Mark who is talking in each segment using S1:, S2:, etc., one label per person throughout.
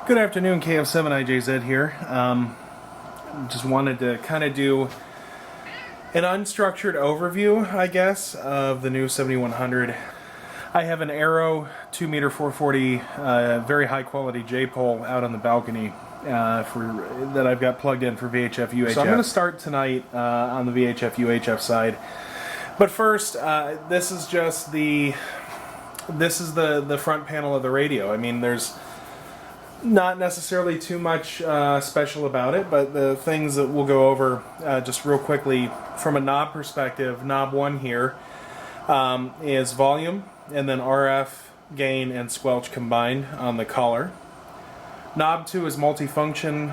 S1: Good afternoon, KF7IJZ here. Just wanted to kind of do an unstructured overview, I guess, of the new 7100. I have an Arrow 2m 440 very high quality J-pole out on the balcony that I've got plugged in for VHF UHF. So I'm going to start tonight on the VHF UHF side. But first, this is just the front panel of the radio. I mean, there's not necessarily too much special about it, but the things that we'll go over just real quickly from a knob perspective. Knob 1 here is volume, and then RF, gain, and squelch combined on the collar. Knob 2 is multifunction.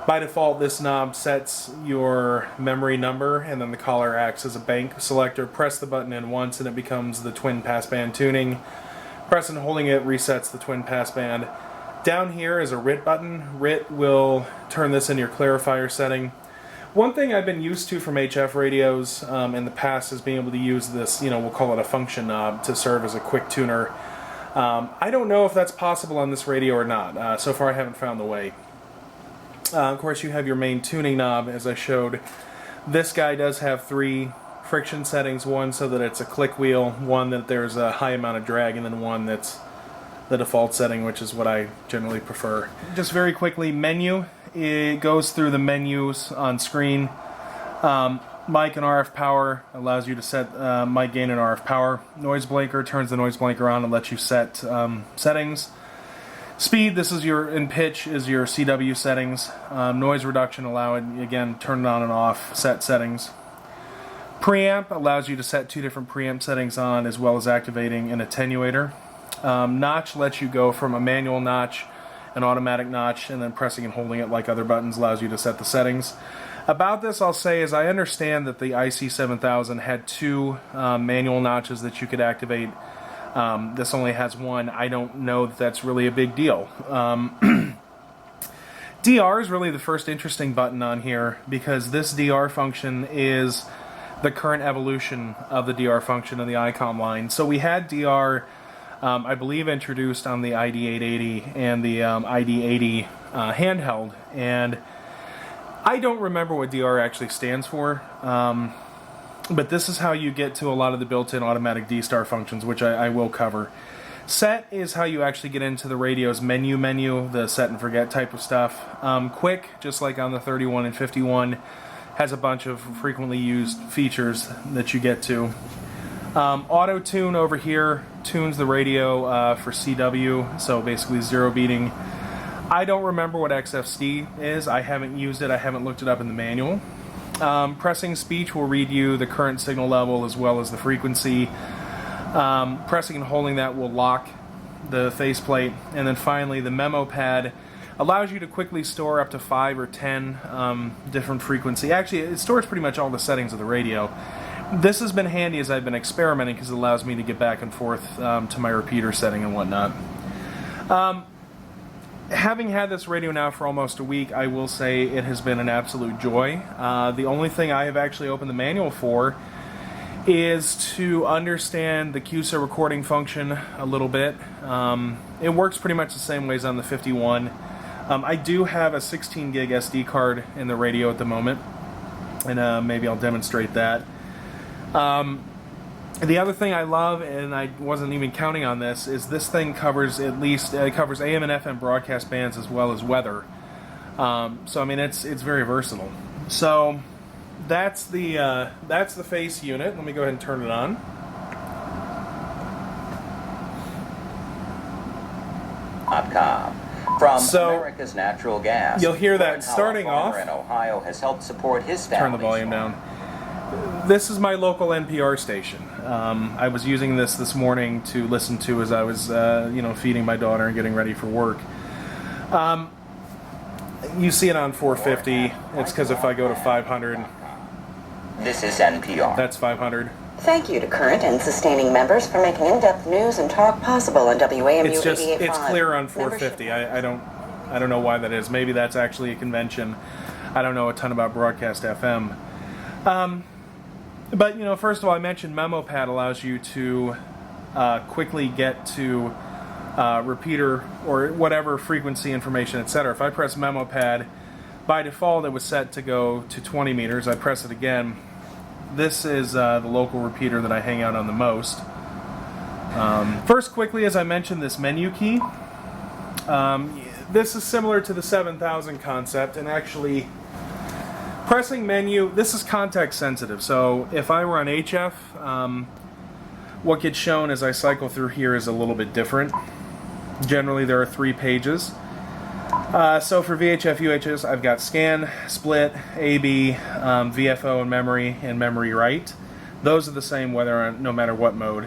S1: By default, this knob sets your memory number, and then the collar acts as a bank selector. Press the button in once and it becomes the twin passband tuning. Pressing and holding it resets the twin passband. Down here is a RIT button. RIT will turn this into your clarifier setting. One thing I've been used to from HF radios in the past is being able to use this, we'll call it a function knob, to serve as a quick tuner. I don't know if that's possible on this radio or not. So far I haven't found the way. Of course, you have your main tuning knob, as I showed. This guy does have 3 friction settings, one so that it's a click wheel, one that there's a high amount of drag, and then one that's the default setting, which is what I generally prefer. Just very quickly, menu. It goes through the menus on screen. Mic and RF power allows you to set mic gain and RF power. Noise blanker turns the noise blanker on and lets you set settings. Speed, this is and pitch is your CW settings. Noise reduction allow it, again, turn it on and off, set settings. Preamp allows you to set 2 different preamp settings on, as well as activating an attenuator. Notch lets you go from a manual notch, an automatic notch, and then pressing and holding it like other buttons allows you to set the settings. About this, I'll say, is I understand that the IC-7000 had 2 manual notches that you could activate. This only has 1. I don't know that that's really a big deal. DR is really the first interesting button on here, because this DR function is the current evolution of the DR function in the Icom line. So we had DR, I believe, introduced on the ID880 and the ID80 handheld, and I don't remember what DR actually stands for, but this is how you get to a lot of the built-in automatic D-star functions, which I will cover. Set is how you actually get into the radio's menu, the set and forget type of stuff. Quick, just like on the 31 and 51, has a bunch of frequently used features that you get to. Auto tune over here tunes the radio for CW, so basically zero beating. I don't remember what XFC is. I haven't used it. I haven't looked it up in the manual. Pressing speech will read you the current signal level as well as the frequency. Pressing and holding that will lock the faceplate. And then finally, the memo pad allows you to quickly store up to 5 or 10 different frequency. Actually, it stores pretty much all the settings of the radio. This has been handy as I've been experimenting, because it allows me to get back and forth to my repeater setting and whatnot. Having had this radio now for almost a week, I will say it has been an absolute joy. The only thing I have actually opened the manual for is to understand the QSA recording function a little bit. It works pretty much the same way as on the 51. I do have a 16 gig SD card in the radio at the moment, and maybe I'll demonstrate that. The other thing I love, and I wasn't even counting on this, is this thing covers covers AM and FM broadcast bands as well as weather. So I mean, it's very versatile. So that's the face unit. Let me go ahead and turn it on.
S2: From America's Natural Gas.
S1: You'll hear that starting off.
S2: In Ohio has helped support his
S1: Turn the volume down. This is my local NPR station. I was using this morning to listen to as I was, feeding my daughter and getting ready for work. You see it on 450. It's because if I go to 500,
S2: this is NPR.
S1: That's 500.
S3: Thank you to current and sustaining members for making in-depth news and talk possible on WAMU 88.5.
S1: It's clear on 450. I don't know why that is. Maybe that's actually a convention. I don't know a ton about broadcast FM. But first of all, I mentioned MemoPad allows you to quickly get to repeater or whatever frequency information, etc. If I press memo pad, by default it was set to go to 20 meters. I press it again. This is the local repeater that I hang out on the most. First, quickly, as I mentioned, this menu key. This is similar to the 7000 concept, and actually pressing menu, this is context sensitive. So if I run HF, what gets shown as I cycle through here is a little bit different. Generally there are 3 pages. So for VHF, UHF, I've got scan, split, AB, VFO and memory write. Those are the same no matter what mode.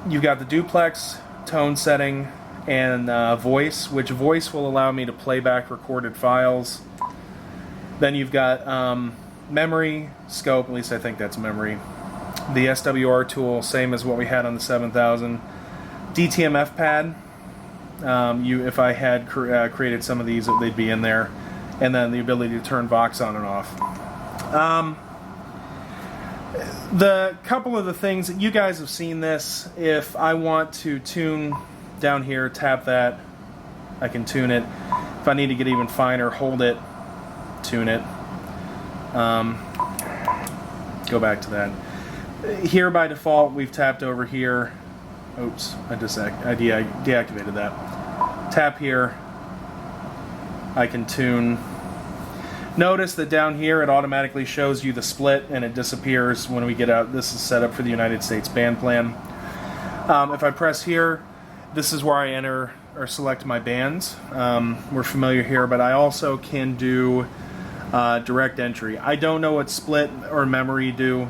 S1: You've got the duplex, tone setting, and voice, which voice will allow me to play back recorded files. Then you've got memory, scope, at least I think that's memory. The SWR tool, same as what we had on the 7000. DTMF pad, if I had created some of these, they'd be in there. And then the ability to turn Vox on and off. The couple of the things, you guys have seen this. If I want to tune down here, tap that, I can tune it. If I need to get even finer, hold it, tune it. Go back to that. Here by default, we've tapped over here. Oops, I deactivated that. Tap here, I can tune. Notice that down here it automatically shows you the split and it disappears when we get out. This is set up for the United States band plan. If I press here, this is where I enter or select my bands. We're familiar here, but I also can do direct entry. I don't know what split or memory do.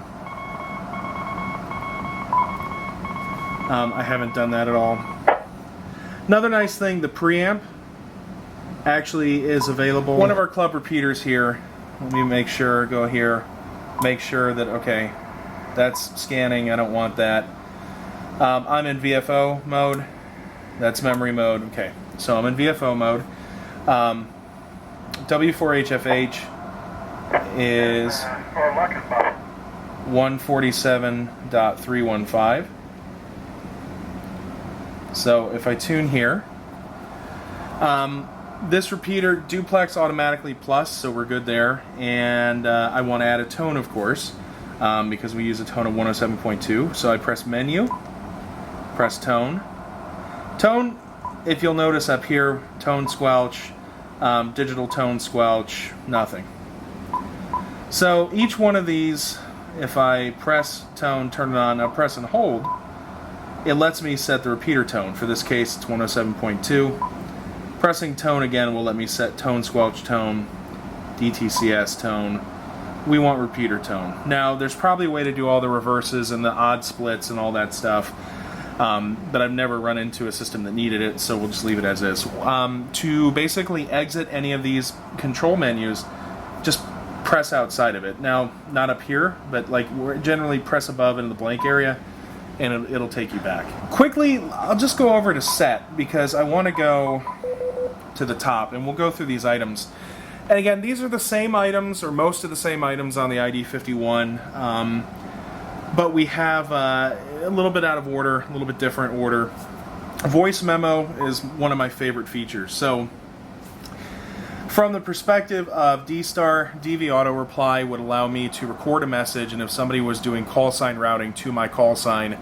S1: I haven't done that at all. Another nice thing, the preamp actually is available. One of our club repeaters here, let me make sure, go here, make sure that, okay, that's scanning, I don't want that. I'm in VFO mode, that's memory mode, okay, so I'm in VFO mode. W4HFH is 147.315. So if I tune here, this repeater, duplex automatically plus, so we're good there. And I want to add a tone, of course, because we use a tone of 107.2. So I press menu, press tone. Tone, if you'll notice up here, tone squelch, digital tone squelch, nothing. So each one of these, if I press tone, turn it on, I'll press and hold, it lets me set the repeater tone. For this case, it's 107.2. Pressing tone again will let me set tone squelch tone, DTCS tone. We want repeater tone. Now, there's probably a way to do all the reverses and the odd splits and all that stuff, but I've never run into a system that needed it, so we'll just leave it as is. To basically exit any of these control menus, just press outside of it. Now, not up here, but like generally press above in the blank area, and it'll take you back. Quickly, I'll just go over to set, because I want to go to the top, and we'll go through these items. And again, these are the same items, or most of the same items on the ID51, but we have a little bit out of order, a little bit different order. Voice memo is one of my favorite features. So, from the perspective of D-Star, DV Auto Reply would allow me to record a message, and if somebody was doing call sign routing to my call sign,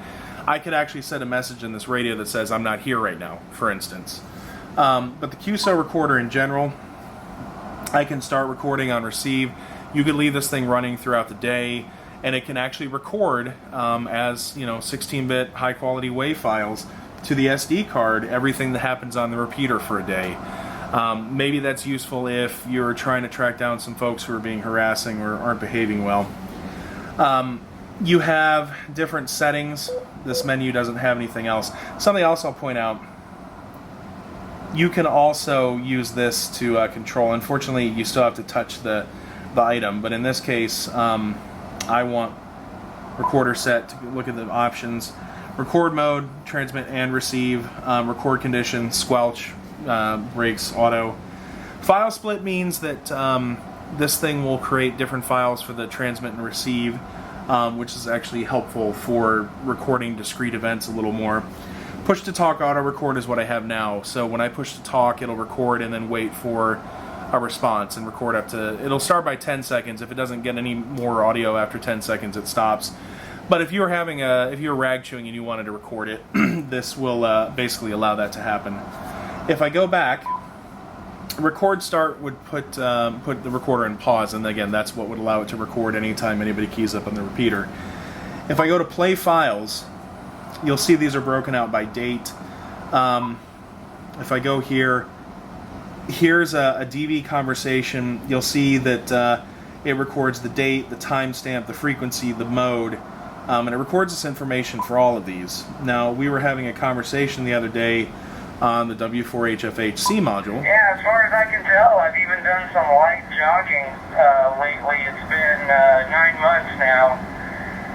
S1: I could actually set a message in this radio that says, I'm not here right now, for instance. But the QSO recorder in general, I can start recording on receive. You could leave this thing running throughout the day, and it can actually record as 16-bit high-quality WAV files to the SD card everything that happens on the repeater for a day. Maybe that's useful if you're trying to track down some folks who are being harassing or aren't behaving well. You have different settings. This menu doesn't have anything else. Something else I'll point out, you can also use this to control. Unfortunately, you still have to touch the item, but in this case, I want recorder set to look at the options. Record mode, transmit and receive, record condition, squelch, breaks, auto. File split means that this thing will create different files for the transmit and receive, which is actually helpful for recording discrete events a little more. Push to talk auto record is what I have now. So when I push to talk, it'll record and then wait for a response and record up to, it'll start by 10 seconds. If it doesn't get any more audio after 10 seconds, it stops. But if you're if you're rag chewing and you wanted to record it, this will basically allow that to happen. If I go back, record start would put the recorder in pause, and again, that's what would allow it to record anytime anybody keys up on the repeater. If I go to play files, you'll see these are broken out by date. If I go here, here's a DV conversation. You'll see that it records the date, the timestamp, the frequency, the mode, and it records this information for all of these. Now, we were having a conversation the other day on the W4HFHC module.
S4: Yeah, as far as I can tell, I've even done some light jogging lately. It's been 9 months now,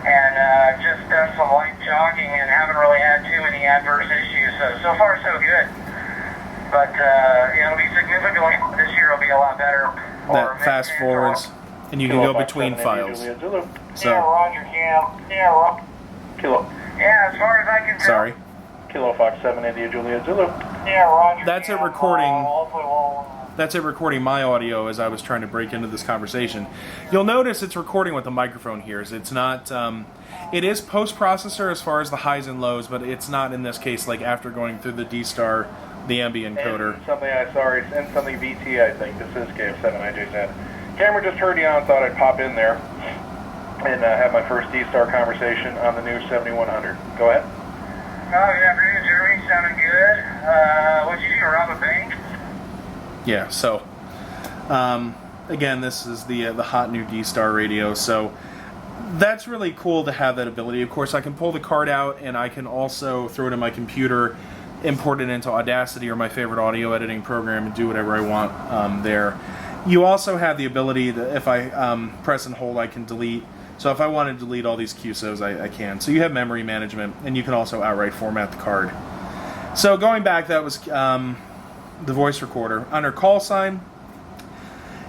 S4: and just done some light jogging and haven't really had too many adverse issues. So far, so good. But it'll be significantly, this year will be a lot better.
S1: That fast forwards, and you can go between files. So,
S4: yeah, Roger, yeah, Roger.
S5: Kilo.
S4: Yeah, as far as I can tell.
S1: sorry.
S5: Kilo Fox 7 India Juliet Zulu.
S4: Yeah, Roger.
S1: That's it recording. That's it recording my audio as I was trying to break into this conversation. You'll notice it's recording with the microphone here. It's not. It is post-processor as far as the highs and lows, but it's not in this case like after going through the D-Star, the ambient encoder.
S5: And something and something VT, I think. This is KF7IJZ. Camera just heard you on, thought I'd pop in there and have my first D-Star conversation on the new 7100. Go ahead.
S4: Oh, good afternoon, Jeremy. Sounding good. What'd you do, rob a bank?
S1: Yeah, so again, this is the hot new D-Star radio, so that's really cool to have that ability. Of course, I can pull the card out, and I can also throw it in my computer, import it into Audacity or my favorite audio editing program, and do whatever I want there. You also have the ability that if I press and hold, I can delete. So if I want to delete all these QSOs, I can. So you have memory management, and you can also outright format the card. So going back, that was the voice recorder. Under call sign,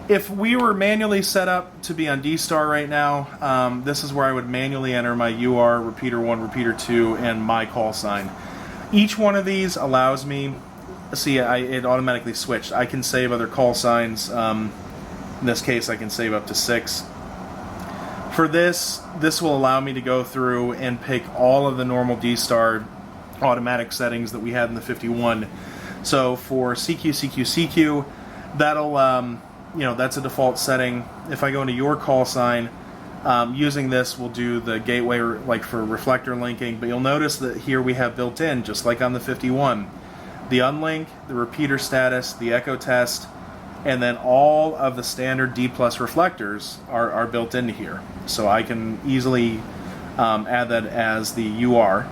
S1: if we were manually set up to be on D-Star right now, this is where I would manually enter my UR, repeater 1, repeater 2, and my call sign. Each one of these allows me, see, it automatically switched. I can save other call signs. In this case, I can save up to 6. For this will allow me to go through and pick all of the normal D-Star automatic settings that we had in the 51. So for CQ, that'll, that's a default setting. If I go into your call sign, using this will do the gateway like for reflector linking, but you'll notice that here we have built in, just like on the 51, the unlink, the repeater status, the echo test, and then all of the standard D+ reflectors are built into here. So I can easily add that as the UR.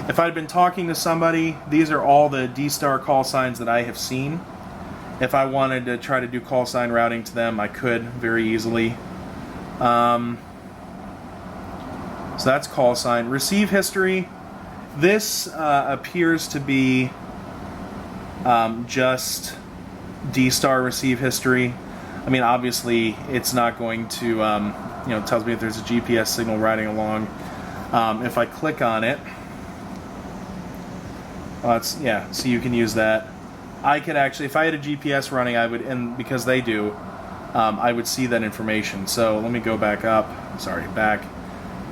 S1: If I'd been talking to somebody, these are all the D-Star call signs that I have seen. If I wanted to try to do call sign routing to them, I could very easily. So that's call sign. Receive history. This appears to be just D-Star receive history. I mean, obviously, it's not going to, it tells me if there's a GPS signal riding along. If I click on it, so you can use that. I could actually, if I had a GPS running, I would, and because they do, I would see that information. So let me go back up. Sorry, back.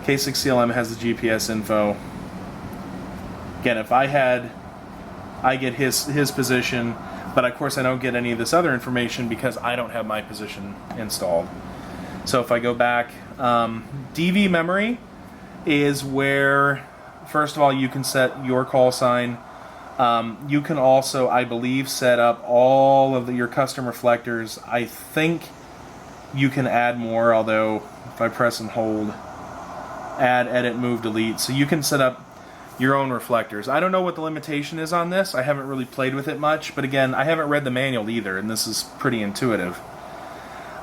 S1: K6CLM has the GPS info. Again, if I get his position, but of course I don't get any of this other information because I don't have my position installed. So if I go back, DV memory is where, first of all, you can set your call sign. You can also, I believe, set up all of your custom reflectors. I think you can add more, although if I press and hold, add, edit, move, delete. So you can set up your own reflectors. I don't know what the limitation is on this. I haven't really played with it much, but again, I haven't read the manual either, and this is pretty intuitive.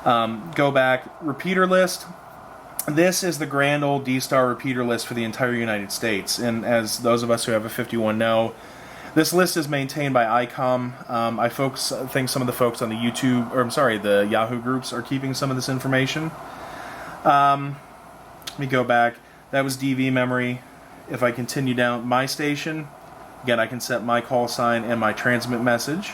S1: Go back, repeater list. This is the grand old D-Star repeater list for the entire United States, and as those of us who have a 51 know, this list is maintained by Icom. I think some of the folks on the the Yahoo groups are keeping some of this information. Let me go back. That was DV memory. If I continue down, my station, Again, I can set my call sign and my transmit message.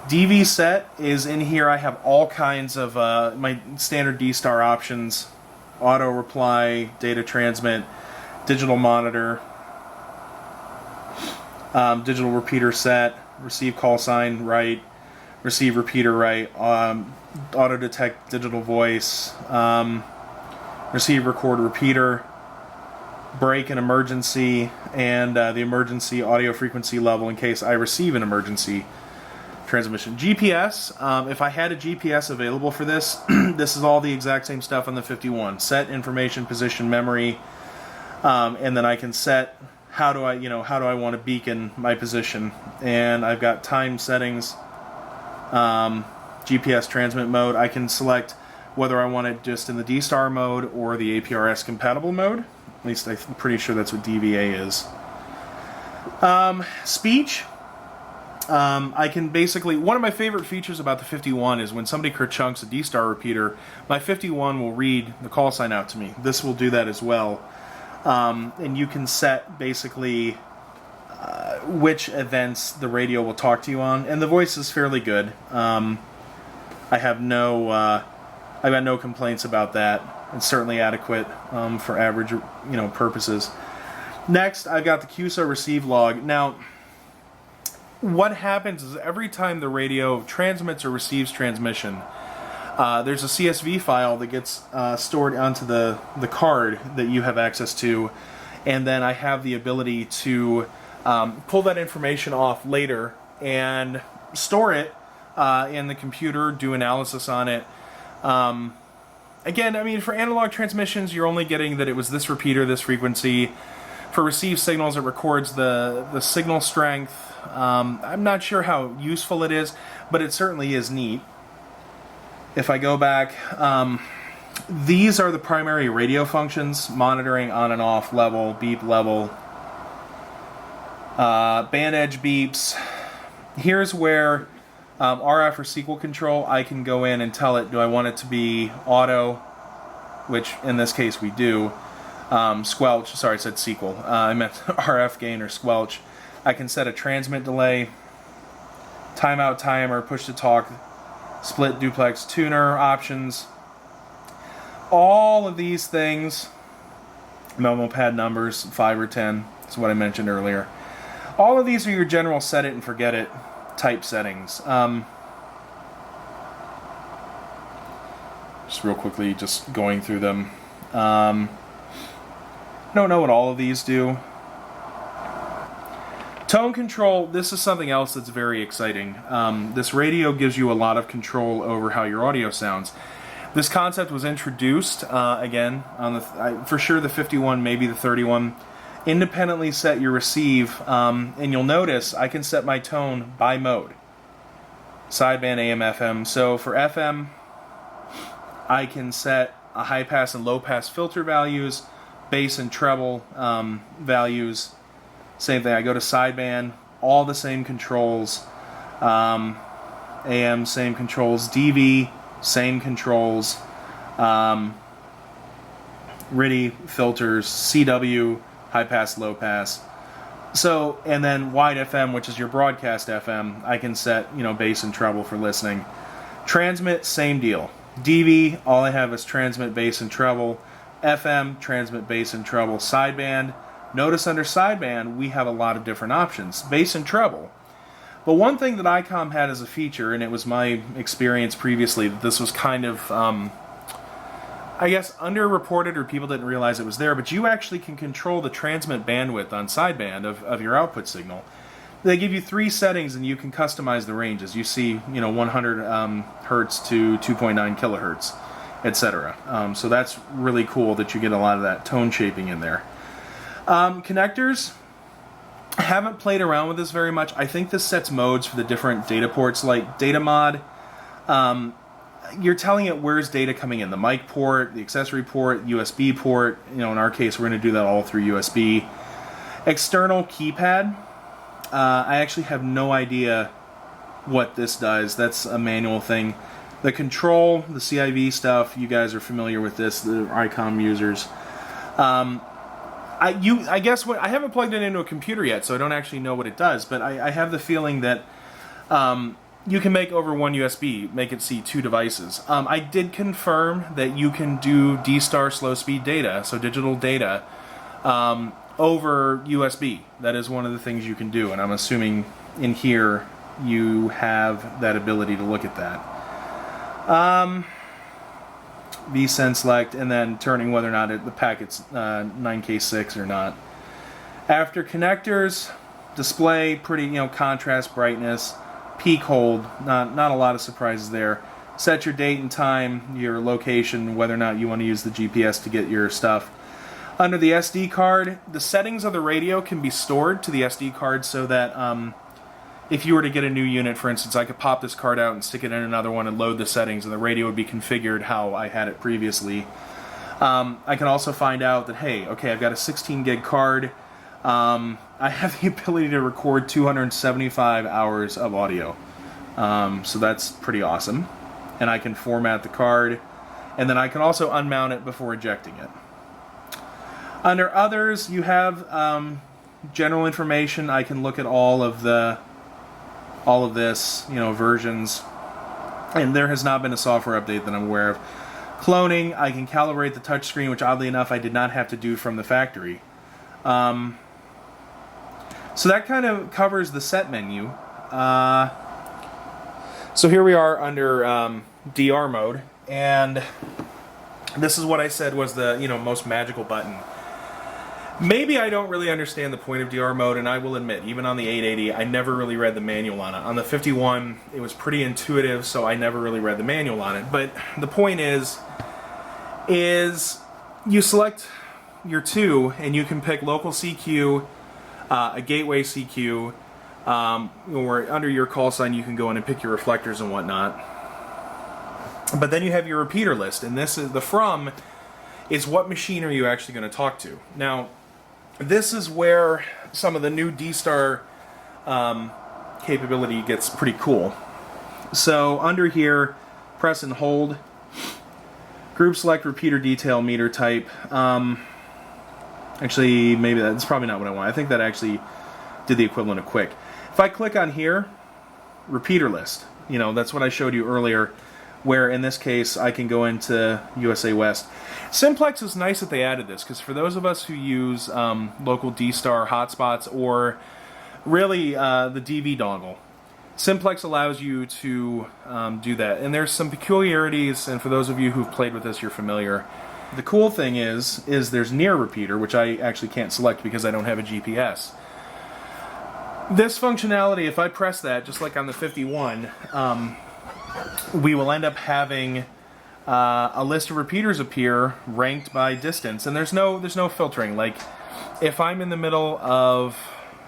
S1: DV set is in here. I have all kinds of my standard D-Star options: auto reply, data transmit, digital monitor, digital repeater set, receive call sign right, receive repeater right, auto detect digital voice, receive record repeater, break an emergency, and the emergency audio frequency level in case I receive an emergency transmission. GPS, if I had a GPS available for this, this is all the exact same stuff on the 51. Set information, position, memory, and then I can set how do I want to beacon my position. And I've got time settings, GPS transmit mode. I can select whether I want it just in the D-Star mode or the APRS compatible mode. At least I'm pretty sure that's what DVA is. Speech. I can basically, one of my favorite features about the 51 is when somebody kerchunks a D-Star repeater, my 51 will read the call sign out to me. This will do that as well. And you can set basically which events the radio will talk to you on, and the voice is fairly good. I've got no complaints about that. It's certainly adequate for average, purposes. Next, I've got the QSO receive log. Now, what happens is every time the radio transmits or receives transmission, there's a CSV file that gets stored onto the card that you have access to, and then I have the ability to pull that information off later and store it in the computer, do analysis on it. Again, I mean, for analog transmissions, you're only getting that it was this repeater, this frequency. For received signals, it records the signal strength. I'm not sure how useful it is, but it certainly is neat. If I go back, these are the primary radio functions: monitoring, on and off level, beep level, band edge beeps. Here's where RF or sequel control, I can go in and tell it, do I want it to be auto, which in this case we do, squelch, sorry I said sequel, I meant RF gain or squelch. I can set a transmit delay, timeout timer, push to talk, split duplex tuner options. All of these things, memo pad numbers, 5 or 10, is what I mentioned earlier. All of these are your general set it and forget it type settings. Just real quickly, just going through them. Don't know what all of these do. Tone control, this is something else that's very exciting. This radio gives you a lot of control over how your audio sounds. This concept was introduced, again, on the for sure the 51, maybe the 31. Independently set your receive, and you'll notice I can set my tone by mode. Sideband, AM, FM. So for FM, I can set a high pass and low pass filter values, bass and treble values. Same thing, I go to sideband, all the same controls. AM, same controls. DV, same controls. RIDI, filters. CW, high pass, low pass. So, and then wide FM, which is your broadcast FM, I can set, bass and treble for listening. Transmit, same deal. DV, all I have is transmit, bass and treble. FM, transmit, bass and treble. Sideband, notice under sideband we have a lot of different options, bass and treble. But one thing that Icom had as a feature, and it was my experience previously, that this was kind of, I guess, underreported, or people didn't realize it was there, but you actually can control the transmit bandwidth on sideband of your output signal. They give you 3 settings and you can customize the ranges. You see, 100 hertz to 2.9 kilohertz, etc. So that's really cool that you get a lot of that tone shaping in there. Connectors, I haven't played around with this very much. I think this sets modes for the different data ports, like data mod. You're telling it where's data coming in, the mic port, the accessory port, USB port. In our case, we're going to do that all through USB. External keypad. I actually have no idea what this does. That's a manual thing. The control, the CIV stuff, you guys are familiar with this, the Icom users. I guess what I haven't plugged it into a computer yet, so I don't actually know what it does. But I have the feeling that you can make over one USB, make it see two devices. I did confirm that you can do D-Star slow speed data, so digital data, over USB. That is one of the things you can do, and I'm assuming in here you have that ability to look at that. vSend select, and then turning whether or not the packet's 9K6 or not. After connectors, display, pretty, contrast, brightness, peak hold, not a lot of surprises there. Set your date and time, your location, whether or not you want to use the GPS to get your stuff. Under the SD card, the settings of the radio can be stored to the SD card so that if you were to get a new unit, for instance, I could pop this card out and stick it in another one and load the settings, and the radio would be configured how I had it previously. I can also find out that, hey, okay, I've got a 16 gig card. I have the ability to record 275 hours of audio. So that's pretty awesome. And I can format the card, and then I can also unmount it before ejecting it. Under others, you have general information. I can look at all of this, versions, and there has not been a software update that I'm aware of. Cloning, I can calibrate the touchscreen, which oddly enough I did not have to do from the factory. So that kind of covers the set menu. So here we are under DR mode, and this is what I said was the most magical button. Maybe I don't really understand the point of DR mode, and I will admit, even on the 880, I never really read the manual on it. On the 51, it was pretty intuitive, so I never really read the manual on it. But the point is you select your two, and you can pick local CQ, a gateway CQ, or under your call sign you can go in and pick your reflectors and whatnot. But then you have your repeater list, and this is the from is what machine are you actually going to talk to. Now, this is where some of the new D-Star capability gets pretty cool. So under here, press and hold, group select repeater detail meter type. Actually, maybe that's probably not what I want. I think that actually did the equivalent of quick. If I click on here, repeater list, that's what I showed you earlier, where in this case I can go into USA West. Simplex is nice that they added this, because for those of us who use local D-Star hotspots or really the DV dongle, Simplex allows you to do that. And there's some peculiarities, and for those of you who've played with this, you're familiar. The cool thing is there's near repeater, which I actually can't select because I don't have a GPS. This functionality, if I press that, just like on the 51, we will end up having a list of repeaters appear ranked by distance, and there's no filtering. Like, if I'm in the middle of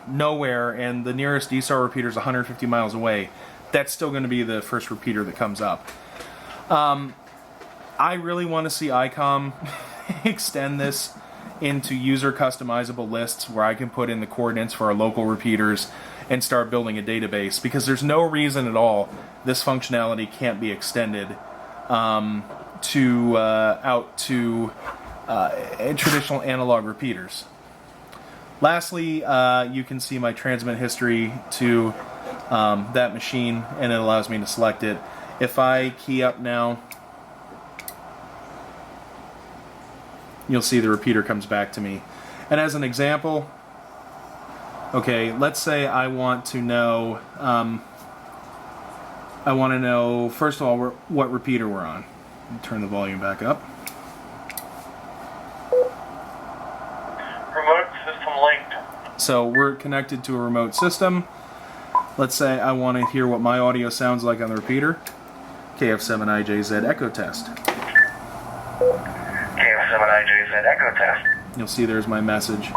S1: nowhere and the nearest D-Star repeater is 150 miles away, that's still going to be the first repeater that comes up. I really want to see Icom extend this into user customizable lists where I can put in the coordinates for our local repeaters and start building a database, because there's no reason at all this functionality can't be extended out to traditional analog repeaters. Lastly, you can see my transmit history to that machine, and it allows me to select it. If I key up now, you'll see the repeater comes back to me. And as an example, okay, let's say I want to know, first of all, what repeater we're on. Turn the volume back up.
S4: Remote system linked.
S1: So we're connected to a remote system. Let's say I want to hear what my audio sounds like on the repeater. KF7IJZ echo test.
S4: KF7IJZ echo test.
S1: You'll see there's my message.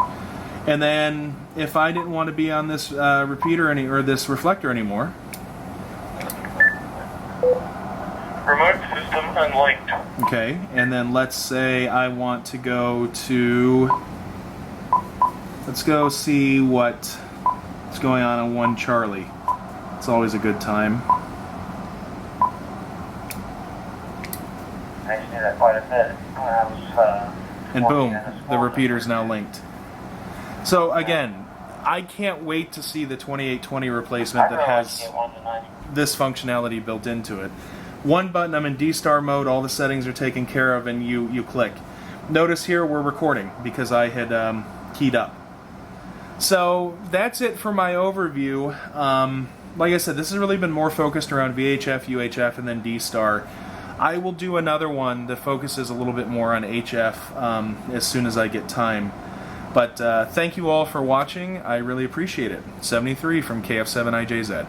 S1: And then if I didn't want to be on this repeater or this reflector anymore,
S4: Remote system unlinked.
S1: okay, and then let's say I want to go to, let's go see what's going on 1 Charlie. It's always a good time.
S4: I used to do that quite a bit when I was
S1: And boom, the repeater's now linked. So again, I can't wait to see the 2820 replacement that has this functionality built into it. One button, I'm in D-Star mode, all the settings are taken care of, and you click. Notice here we're recording because I had keyed up. So that's it for my overview. Like I said, this has really been more focused around VHF, UHF, and then D-Star. I will do another one that focuses a little bit more on HF as soon as I get time. But thank you all for watching. I really appreciate it. 73 from KF7IJZ.